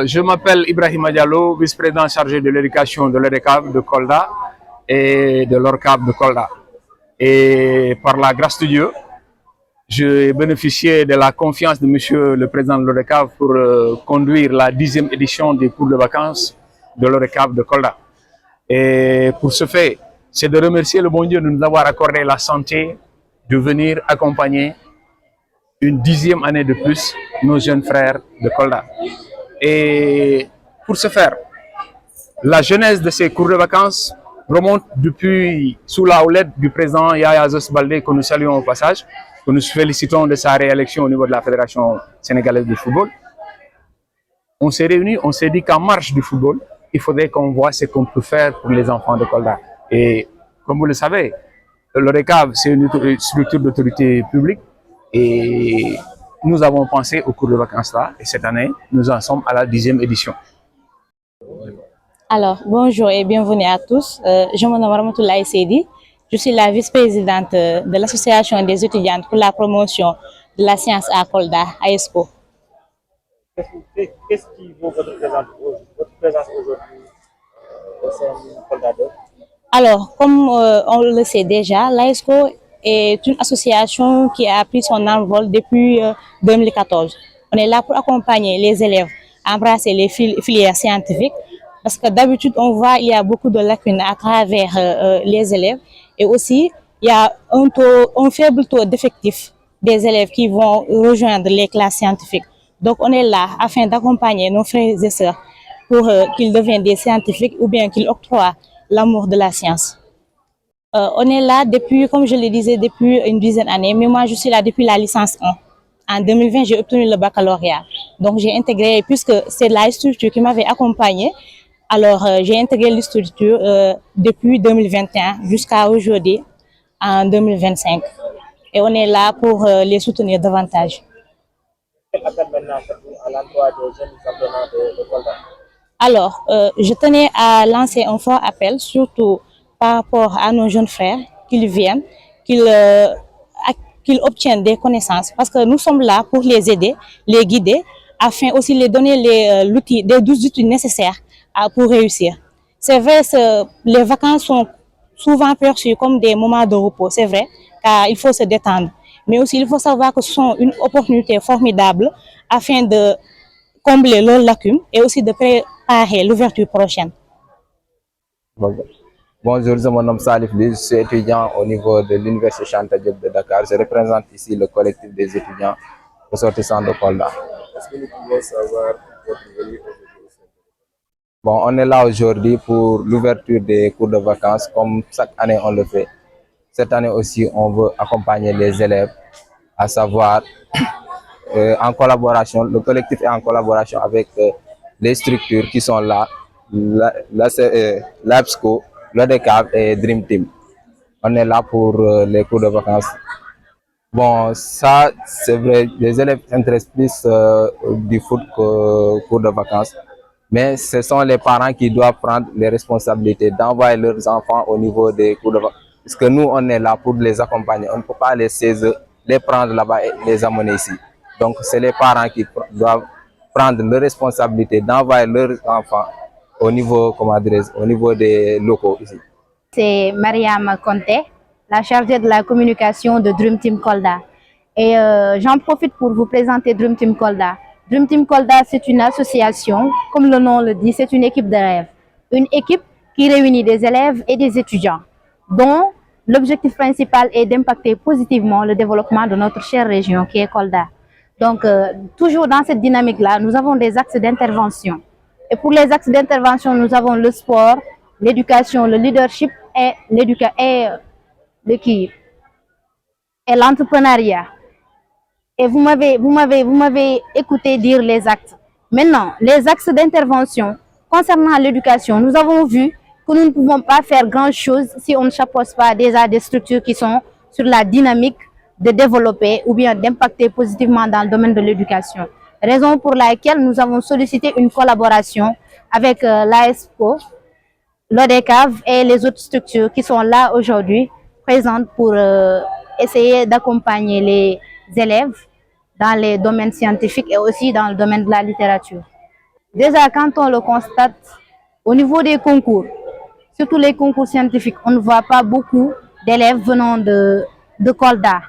Je m'appelle Ibrahima Diallo, vice-président chargé de l'éducation de l'ODCAV de Kolda et de l'ORCAV de Kolda. Et par la grâce de Dieu, j'ai bénéficié de la confiance de monsieur le président de l'ODCAV pour conduire la 10e édition des cours de vacances de l'ODCAV de Kolda. Et pour ce fait, c'est de remercier le bon Dieu de nous avoir accordé la santé de venir accompagner une 10e année de plus nos jeunes frères de Kolda. Et pour ce faire, la genèse de ces cours de vacances remonte depuis sous la houlette du président Yaya Zos Baldé, que nous saluons au passage, que nous félicitons de sa réélection au niveau de la Fédération sénégalaise de football. On s'est réunis, on s'est dit qu'en marge du football, il faudrait qu'on voit ce qu'on peut faire pour les enfants de Kolda. Et comme vous le savez, l'ODCAV, c'est une structure d'autorité publique et nous avons pensé au cours de vacances là et cette année, nous en sommes à la 10e édition. Alors, bonjour et bienvenue à tous. Je me nomme Ramatoulaye Seydi. Je suis la vice-présidente de l'association des étudiantes pour la promotion de la science à Kolda, AESCO. Qu'est-ce qui vaut votre présence aujourd'hui au sein de Kolda 2? Alors, comme on le sait déjà, l'AESCO est une association qui a pris son envol depuis 2014. On est là pour accompagner les élèves à embrasser les filières scientifiques parce que d'habitude, on voit qu'il y a beaucoup de lacunes à travers les élèves et aussi, il y a un faible taux d'effectif des élèves qui vont rejoindre les classes scientifiques. Donc, on est là afin d'accompagner nos frères et sœurs pour qu'ils deviennent des scientifiques ou bien qu'ils octroient l'amour de la science. On est là depuis, comme je le disais, depuis une dizaine d'années, mais moi je suis là depuis la licence 1. En 2020, j'ai obtenu le baccalauréat. Donc j'ai intégré, puisque c'est la structure qui m'avait accompagnée, alors j'ai intégré la structure depuis 2021 jusqu'à aujourd'hui, en 2025. Et on est là pour les soutenir davantage. Quel appel maintenant à l'emploi des jeunes apprenants de Kolda? Alors, je tenais à lancer un fort appel, surtout par rapport à nos jeunes frères, qu'ils viennent, qu'ils obtiennent des connaissances, parce que nous sommes là pour les aider, les guider, afin aussi de les donner les 12 outils nécessaires pour réussir. C'est vrai, les vacances sont souvent perçues comme des moments de repos, c'est vrai, car il faut se détendre. Mais aussi, il faut savoir que ce sont une opportunité formidable afin de combler leurs lacunes et aussi de préparer l'ouverture prochaine. Bonjour, je me nomme Salif Ly, je suis étudiant au niveau de l'Université Cheikh Anta Diop de Dakar. Je représente ici le collectif des étudiants ressortissants de Kolda. Est-ce que nous pouvons savoir votre venue aujourd'hui? Bon, on est là aujourd'hui pour l'ouverture des cours de vacances, comme chaque année on le fait. Cette année aussi, on veut accompagner les élèves, à savoir en collaboration, le collectif est en collaboration avec les structures qui sont là, l'AESCO, l'ODCAV et Dream Team. On est là pour les cours de vacances. Bon, ça, c'est vrai, les élèves s'intéressent plus du foot qu'aux cours de vacances. Mais ce sont les parents qui doivent prendre les responsabilités d'envoyer leurs enfants au niveau des cours de vacances. Parce que nous, on est là pour les accompagner. On ne peut pas les prendre là-bas et les amener ici. Donc, c'est les parents qui doivent prendre la responsabilité d'envoyer leurs enfants au niveau, au niveau des locaux ici. C'est Mariam Conté, la chargée de la communication de Dream Team Kolda. Et j'en profite pour vous présenter Dream Team Kolda. Dream Team Kolda, c'est une association, comme le nom le dit, c'est une équipe de rêve. Une équipe qui réunit des élèves et des étudiants, dont l'objectif principal est d'impacter positivement le développement de notre chère région qui est Kolda. Donc, toujours dans cette dynamique-là, nous avons des axes d'intervention. Et pour les axes d'intervention, nous avons le sport, l'éducation, le leadership et l'entrepreneuriat. Et vous m'avez écouté dire les actes. Maintenant, les axes d'intervention concernant l'éducation, nous avons vu que nous ne pouvons pas faire grand-chose si on ne chapeaute pas déjà des structures qui sont sur la dynamique de développer ou bien d'impacter positivement dans le domaine de l'éducation. Raison pour laquelle nous avons sollicité une collaboration avec l'AESCO, l'ODECAV et les autres structures qui sont là aujourd'hui, présentes pour essayer d'accompagner les élèves dans les domaines scientifiques et aussi dans le domaine de la littérature. Déjà, quand on le constate, au niveau des concours, surtout les concours scientifiques, on ne voit pas beaucoup d'élèves venant de Kolda.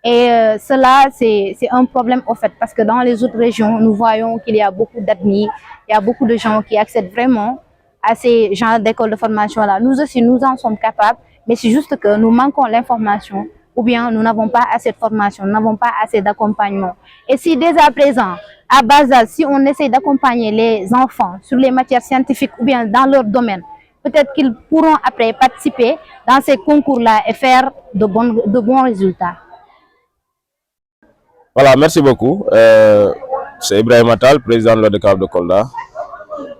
Et cela, c'est un problème au fait, parce que dans les autres régions, nous voyons qu'il y a beaucoup d'admis, il y a beaucoup de gens qui accèdent vraiment à ces genres d'écoles de formation-là. Nous aussi, nous en sommes capables, mais c'est juste que nous manquons l'information ou bien nous n'avons pas assez de formation, nous n'avons pas assez d'accompagnement. Et si dès à présent, à bas âge, si on essaie d'accompagner les enfants sur les matières scientifiques ou bien dans leur domaine, peut-être qu'ils pourront après participer dans ces concours-là et faire de bons résultats. Voilà, merci beaucoup. C'est Ibrahim Attal, président de l'ODECAV de Kolda.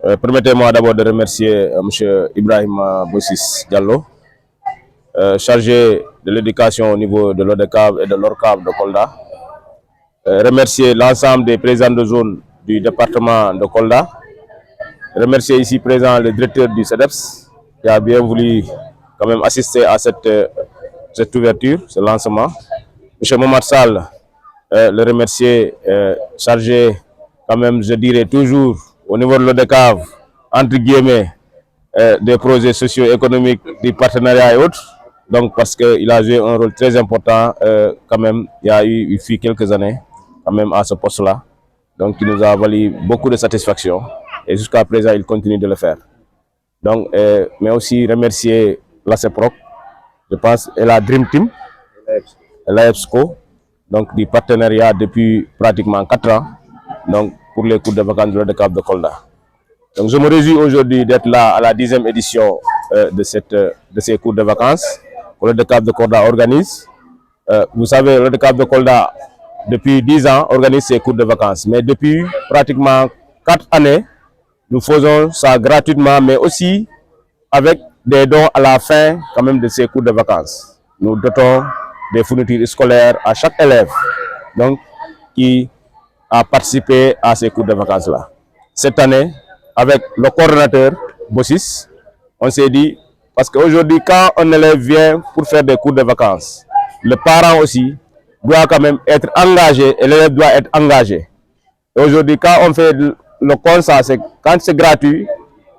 Permettez-moi d'abord de remercier M. Ibrahim Bossis Diallo, chargé de l'éducation au niveau de l'ODECAV et de l'ORCAV de Kolda. Remercier l'ensemble des présidents de zone du département de Kolda. Remercier ici présent le directeur du CEDEPS qui a bien voulu quand même assister à cette ouverture, ce lancement. M. Momad Sall, le remercier, chargé quand même, je dirais toujours, au niveau de l'ODECAV, entre guillemets, des projets socio-économiques, du partenariat et autres. Donc, parce qu'il a joué un rôle très important, quand même, il fut quelques années, quand même, à ce poste-là. Donc, il nous a valu beaucoup de satisfaction. Et jusqu'à présent, il continue de le faire. Donc, mais aussi remercier la CEPROC, je pense, et la Dream Team, et l'AEPSCO, donc du partenariat depuis pratiquement 4 ans, donc pour les cours de vacances de l'ODECAV de Kolda. Donc je me réjouis aujourd'hui d'être là à la 10e édition de ces cours de vacances que l'ODECAV de Kolda organise. Vous savez, l'ODECAV de Kolda, depuis 10 ans, organise ces cours de vacances. Mais depuis pratiquement 4 années, nous faisons ça gratuitement, mais aussi avec des dons à la fin quand même de ces cours de vacances. Nous dotons des fournitures scolaires à chaque élève donc, qui a participé à ces cours de vacances-là. Cette année, avec le coordonnateur Bossis, on s'est dit, parce qu'aujourd'hui, quand un élève vient pour faire des cours de vacances, le parent aussi doit quand même être engagé et l'élève doit être engagé. Aujourd'hui, quand on fait le constat, quand c'est gratuit,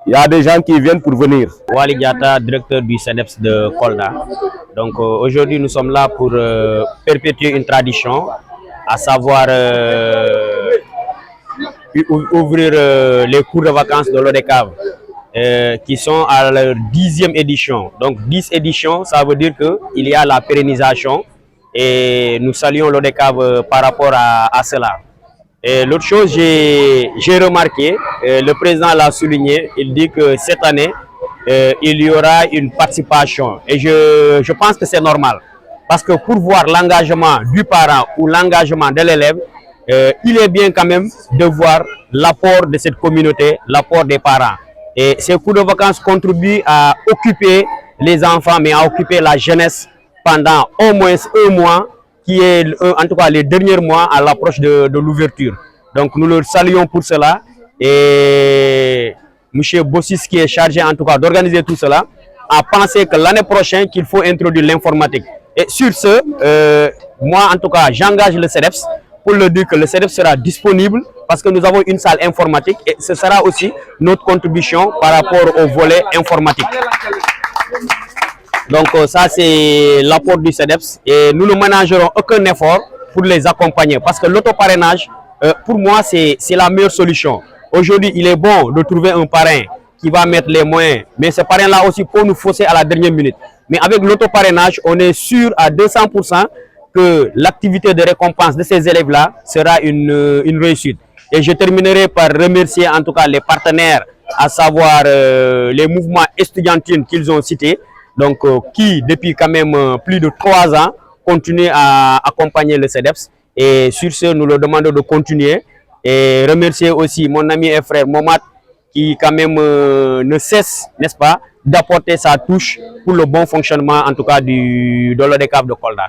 il y a des gens qui viennent pour venir. Wali Diata, directeur du CEDEPS de Kolda. Donc aujourd'hui, nous sommes là pour perpétuer une tradition, à savoir ouvrir les cours de vacances de l'ODECAV, qui sont à leur 10e édition. Donc 10 éditions, ça veut dire qu'il y a la pérennisation et nous saluons l'ODECAV par rapport à cela. Et l'autre chose, j'ai remarqué, le président l'a souligné, il dit que cette année, il y aura une participation. Et je pense que c'est normal. Parce que pour voir l'engagement du parent ou l'engagement de l'élève, il est bien quand même de voir l'apport de cette communauté, l'apport des parents. Et ces cours de vacances contribuent à occuper les enfants, mais à occuper la jeunesse pendant au moins 1 mois, qui est en tout cas les derniers mois à l'approche de l'ouverture. Donc nous le saluons pour cela et M. Bossis qui est chargé en tout cas d'organiser tout cela a pensé que l'année prochaine qu'il faut introduire l'informatique. Et sur ce, moi en tout cas j'engage le CEDEPS pour le dire que le CEDEPS sera disponible parce que nous avons une salle informatique et ce sera aussi notre contribution par rapport au volet informatique. Donc ça c'est l'apport du CEDEPS et nous ne ménagerons aucun effort pour les accompagner parce que l'autoparrainage, pour moi, c'est la meilleure solution. Aujourd'hui, il est bon de trouver un parrain qui va mettre les moyens, mais ce parrain-là aussi peut nous fausser à la dernière minute. Mais avec l'autoparrainage, on est sûr à 200% que l'activité de récompense de ces élèves-là sera une réussite. Et je terminerai par remercier en tout cas les partenaires, à savoir les mouvements estudiantines qu'ils ont cités, donc qui depuis quand même plus de 3 ans continuent à accompagner le CEDEPS. Et sur ce, nous leur demandons de continuer. Et remercier aussi mon ami et frère Momad qui quand même ne cesse, n'est-ce pas, d'apporter sa touche pour le bon fonctionnement en tout cas de l'ODCAV de Kolda.